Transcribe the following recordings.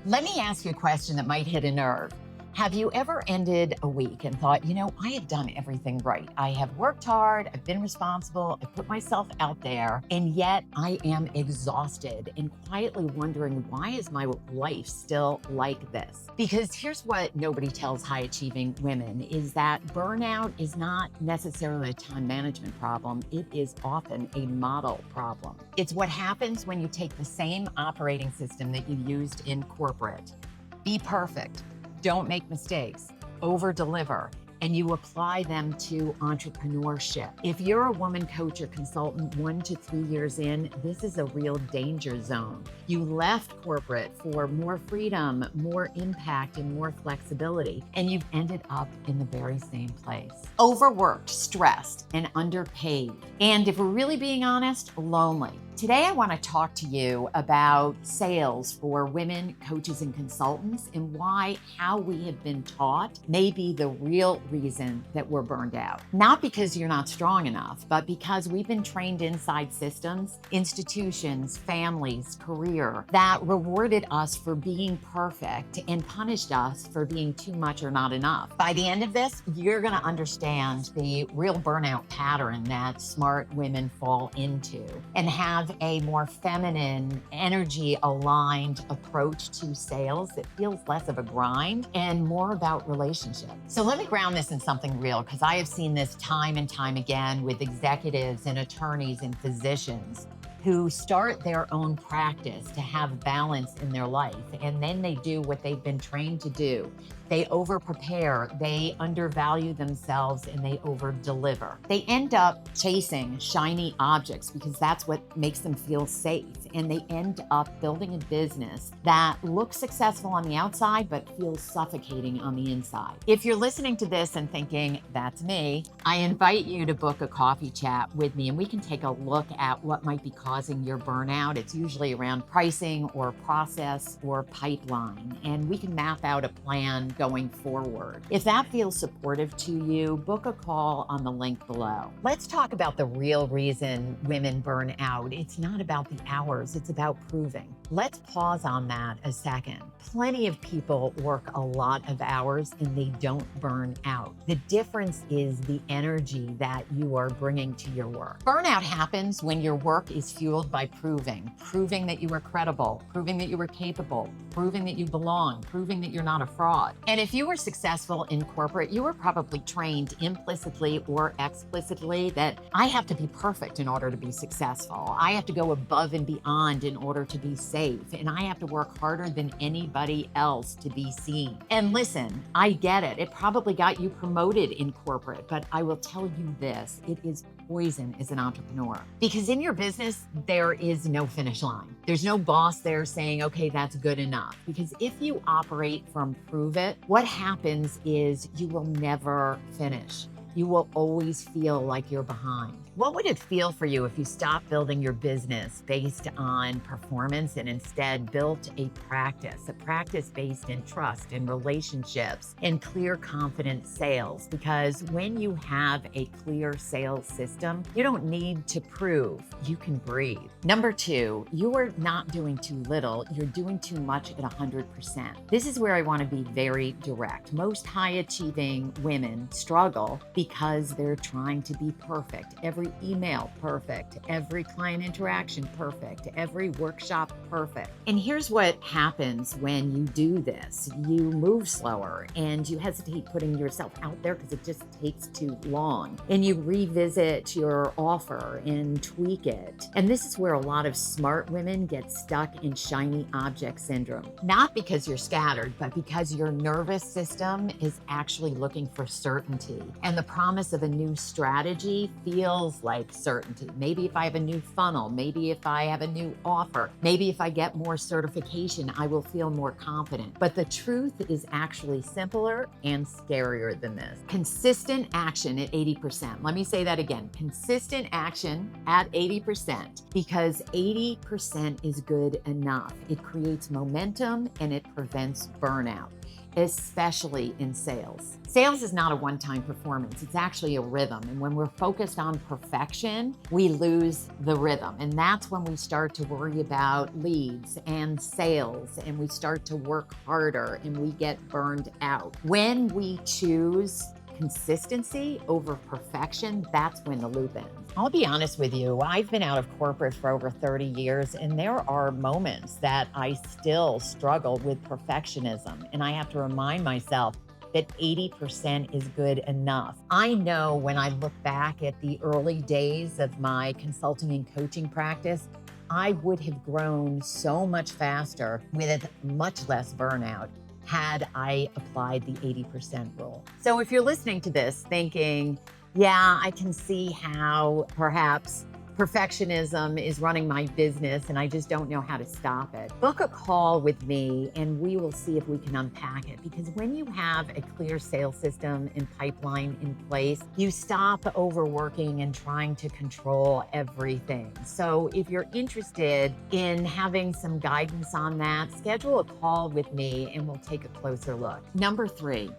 Let me ask you a question that might hit a nerve. Have you ever ended a week and thought, I have done everything right. I have worked hard, I've been responsible, I put myself out there, and yet I am exhausted and quietly wondering, why is my life still like this? Because here's what nobody tells high achieving women is that burnout is not necessarily a time management problem. It is often a model problem. It's what happens when you take the same operating system that you used in corporate. Be perfect. Don't make mistakes, over deliver, and you apply them to entrepreneurship. If you're a woman coach or consultant 1 to 3 years in, this is a real danger zone. You left corporate for more freedom, more impact, and more flexibility, and you've ended up in the very same place. Overworked, stressed, and underpaid. And if we're really being honest, lonely. Today, I want to talk to you about sales for women coaches and consultants and why how we have been taught may be the real reason that we're burned out. Not because you're not strong enough, but because we've been trained inside systems, institutions, families, career that rewarded us for being perfect and punished us for being too much or not enough. By the end of this, you're going to understand the real burnout pattern that smart women fall into and have a more feminine, energy aligned approach to sales that feels less of a grind and more about relationships. So let me ground this in something real, because I have seen this time and time again with executives and attorneys and physicians who start their own practice to have balance in their life. And then they do what they've been trained to do. They over prepare, they undervalue themselves, and they over deliver. They end up chasing shiny objects because that's what makes them feel safe. And they end up building a business that looks successful on the outside, but feels suffocating on the inside. If you're listening to this and thinking, that's me, I invite you to book a coffee chat with me and we can take a look at what might be causing your burnout. It's usually around pricing or process or pipeline, and we can map out a plan going forward. If that feels supportive to you, book a call on the link below. Let's talk about the real reason women burn out. It's not about the hours, it's about proving. Let's pause on that a second. Plenty of people work a lot of hours and they don't burn out. The difference is the energy that you are bringing to your work. Burnout happens when your work is fueled by proving that you are credible, proving that you are capable, proving that you belong, proving that you're not a fraud. And if you were successful in corporate, you were probably trained implicitly or explicitly that I have to be perfect in order to be successful. I have to go above and beyond in order to be safe. And I have to work harder than anybody else to be seen. And listen, I get it. It probably got you promoted in corporate, but I will tell you this, it is poison as an entrepreneur. Because in your business, there is no finish line. There's no boss there saying, okay, that's good enough. Because if you operate from prove it, what happens is you will never finish. You will always feel like you're behind. What would it feel for you if you stopped building your business based on performance and instead built a practice based in trust and relationships and clear, confident sales? Because when you have a clear sales system, you don't need to prove, you can breathe. Number 2, you are not doing too little, you're doing too much at 100%. This is where I want to be very direct. Most high achieving women struggle because they're trying to be perfect. Every email perfect, every client interaction perfect, every workshop perfect. And here's what happens when you do this. You move slower and you hesitate putting yourself out there because it just takes too long. And you revisit your offer and tweak it. And this is where a lot of smart women get stuck in shiny object syndrome. Not because you're scattered, but because your nervous system is actually looking for certainty. And the promise of a new strategy feels like certainty. Maybe if I have a new funnel, maybe if I have a new offer, maybe if I get more certification, I will feel more confident. But the truth is actually simpler and scarier than this. Consistent action at 80%. Let me say that again. Consistent action at 80%, because 80% is good enough. It creates momentum and it prevents burnout. especially in sales. Sales is not a one-time performance. It's actually a rhythm. And when we're focused on perfection, we lose the rhythm. And that's when we start to worry about leads and sales, and we start to work harder and we get burned out. When we choose consistency over perfection, that's when the loop ends. I'll be honest with you, I've been out of corporate for over 30 years, and there are moments that I still struggle with perfectionism, and I have to remind myself that 80% is good enough. I know when I look back at the early days of my consulting and coaching practice, I would have grown so much faster with much less burnout had I applied the 80% rule. So if you're listening to this thinking, yeah, I can see how perhaps perfectionism is running my business and I just don't know how to stop it, book a call with me and we will see if we can unpack it. Because when you have a clear sales system and pipeline in place, you stop overworking and trying to control everything. So if you're interested in having some guidance on that, schedule a call with me and we'll take a closer look. Number 3.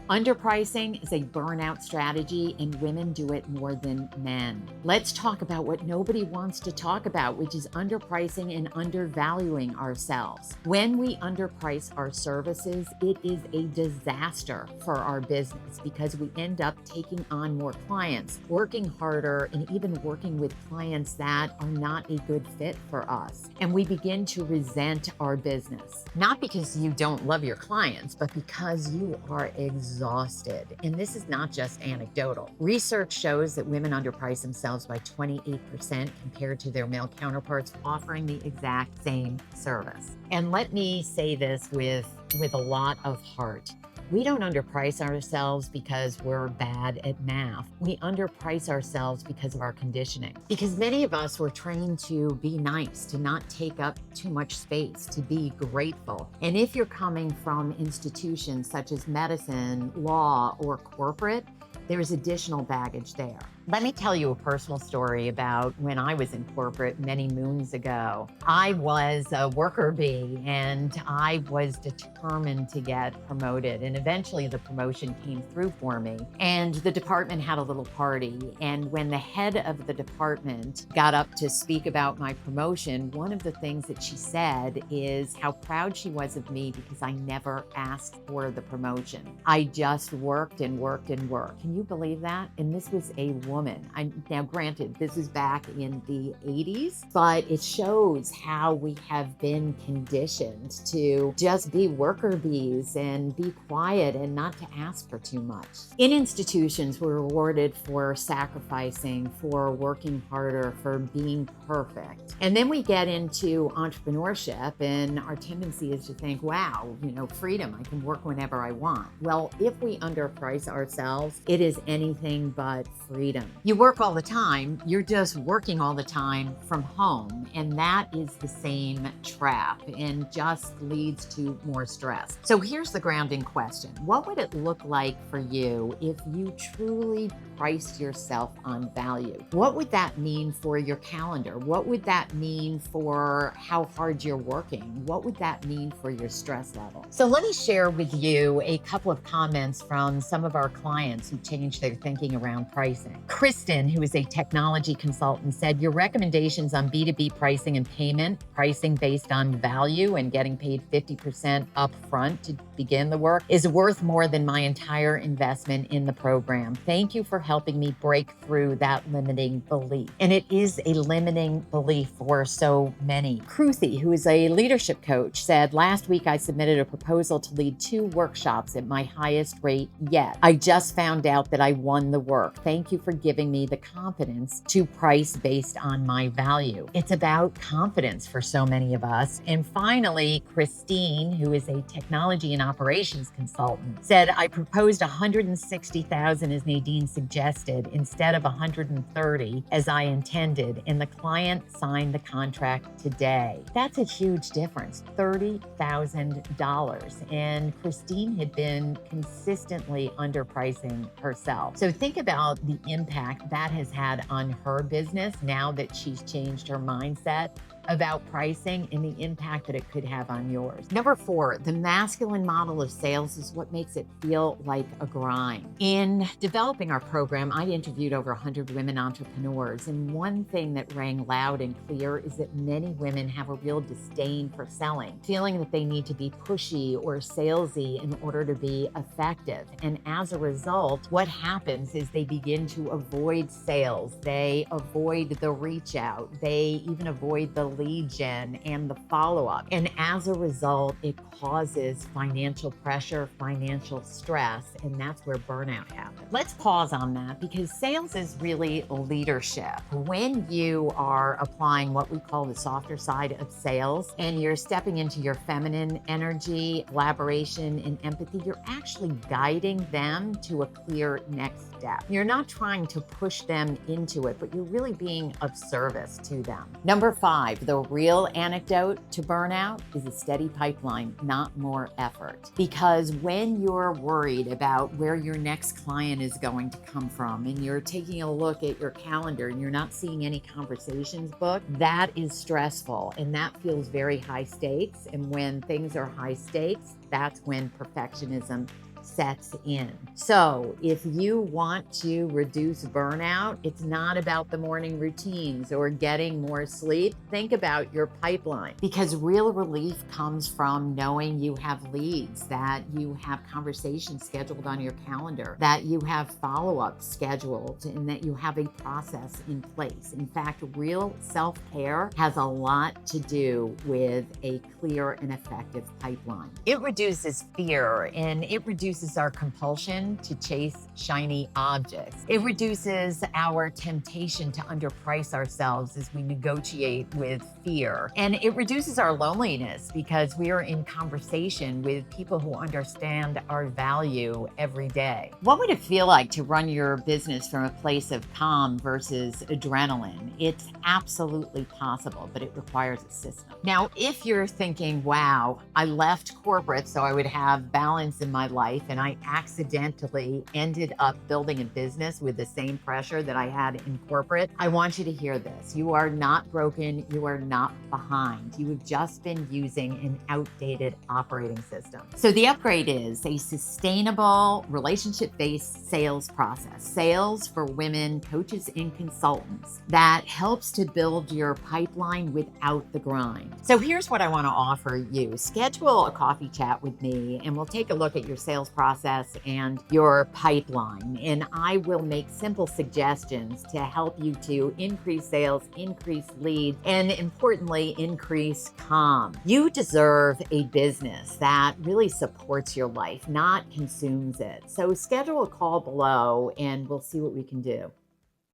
Underpricing is a burnout strategy, and women do it more than men. Let's talk about what nobody wants to talk about, which is underpricing and undervaluing ourselves. When we underprice our services, it is a disaster for our business because we end up taking on more clients, working harder, and even working with clients that are not a good fit for us. And we begin to resent our business, not because you don't love your clients, but because you are exhausted. And this is not just anecdotal. Research shows that women underprice themselves by 28% compared to their male counterparts offering the exact same service. And let me say this with a lot of heart. We don't underprice ourselves because we're bad at math. We underprice ourselves because of our conditioning. Because many of us were trained to be nice, to not take up too much space, to be grateful. And if you're coming from institutions such as medicine, law, or corporate, there's additional baggage there. Let me tell you a personal story about when I was in corporate many moons ago. I was a worker bee and I was determined to get promoted. And eventually the promotion came through for me. And the department had a little party. And when the head of the department got up to speak about my promotion, one of the things that she said is how proud she was of me because I never asked for the promotion. I just worked and worked and worked. Can you believe that? And this was a woman. Now, granted, this is back in the 80s, but it shows how we have been conditioned to just be worker bees and be quiet and not to ask for too much. In institutions, we're rewarded for sacrificing, for working harder, for being perfect. And then we get into entrepreneurship and our tendency is to think, wow, freedom, I can work whenever I want. Well, if we underprice ourselves, it is anything but freedom. You work all the time, you're just working all the time from home, and that is the same trap and just leads to more stress. So here's the grounding question. What would it look like for you if you truly priced yourself on value? What would that mean for your calendar? What would that mean for how hard you're working? What would that mean for your stress level? So let me share with you a couple of comments from some of our clients who changed their thinking around pricing. Kristen, who is a technology consultant, said, your recommendations on B2B pricing and payment, pricing based on value and getting paid 50% upfront to begin the work, is worth more than my entire investment in the program. Thank you for helping me break through that limiting belief. And it is a limiting belief for so many. Kruthi, who is a leadership coach, said, last week I submitted a proposal to lead 2 workshops at my highest rate yet. I just found out that I won the work. Thank you for giving me the confidence to price based on my value. It's about confidence for so many of us. And finally, Christine, who is a technology and operations consultant, said, I proposed $160,000 as Nadine suggested instead of $130 as I intended, and the client signed the contract today. That's a huge difference, $30,000. And Christine had been consistently underpricing herself. So think about the impact that has had on her business now that she's changed her mindset about pricing and the impact that it could have on yours. Number 4, the masculine model of sales is what makes it feel like a grind. In developing our program, I interviewed over 100 women entrepreneurs, and one thing that rang loud and clear is that many women have a real disdain for selling, feeling that they need to be pushy or salesy in order to be effective. And as a result, what happens is they begin to avoid sales. They avoid the reach out. They even avoid the lead gen and the follow-up. And as a result, it causes financial pressure, financial stress, and that's where burnout happens. Let's pause on that because sales is really leadership. When you are applying what we call the softer side of sales and you're stepping into your feminine energy, collaboration, and empathy, you're actually guiding them to a clear next step. You're not trying to push them into it, but you're really being of service to them. Number 5, the real antidote to burnout is a steady pipeline, not more effort. Because when you're worried about where your next client is going to come from and you're taking a look at your calendar and you're not seeing any conversations booked, that is stressful and that feels very high stakes. And when things are high stakes, that's when perfectionism sets in. So if you want to reduce burnout, it's not about the morning routines or getting more sleep. Think about your pipeline because real relief comes from knowing you have leads, that you have conversations scheduled on your calendar, that you have follow-ups scheduled, and that you have a process in place. In fact, real self-care has a lot to do with a clear and effective pipeline. It reduces fear and it reduces our compulsion to chase shiny objects. It reduces our temptation to underprice ourselves as we negotiate with fear. And it reduces our loneliness because we are in conversation with people who understand our value every day. What would it feel like to run your business from a place of calm versus adrenaline? It's absolutely possible, but it requires a system. Now, if you're thinking, wow, I left corporate so I would have balance in my life, and I accidentally ended up building a business with the same pressure that I had in corporate, I want you to hear this. You are not broken. You are not behind. You have just been using an outdated operating system. So the upgrade is a sustainable relationship-based sales process. Sales for women, coaches, and consultants that helps to build your pipeline without the grind. So here's what I want to offer you. Schedule a coffee chat with me and we'll take a look at your sales process and your pipeline. And I will make simple suggestions to help you to increase sales, increase leads, and importantly, increase calm. You deserve a business that really supports your life, not consumes it. So schedule a call below and we'll see what we can do.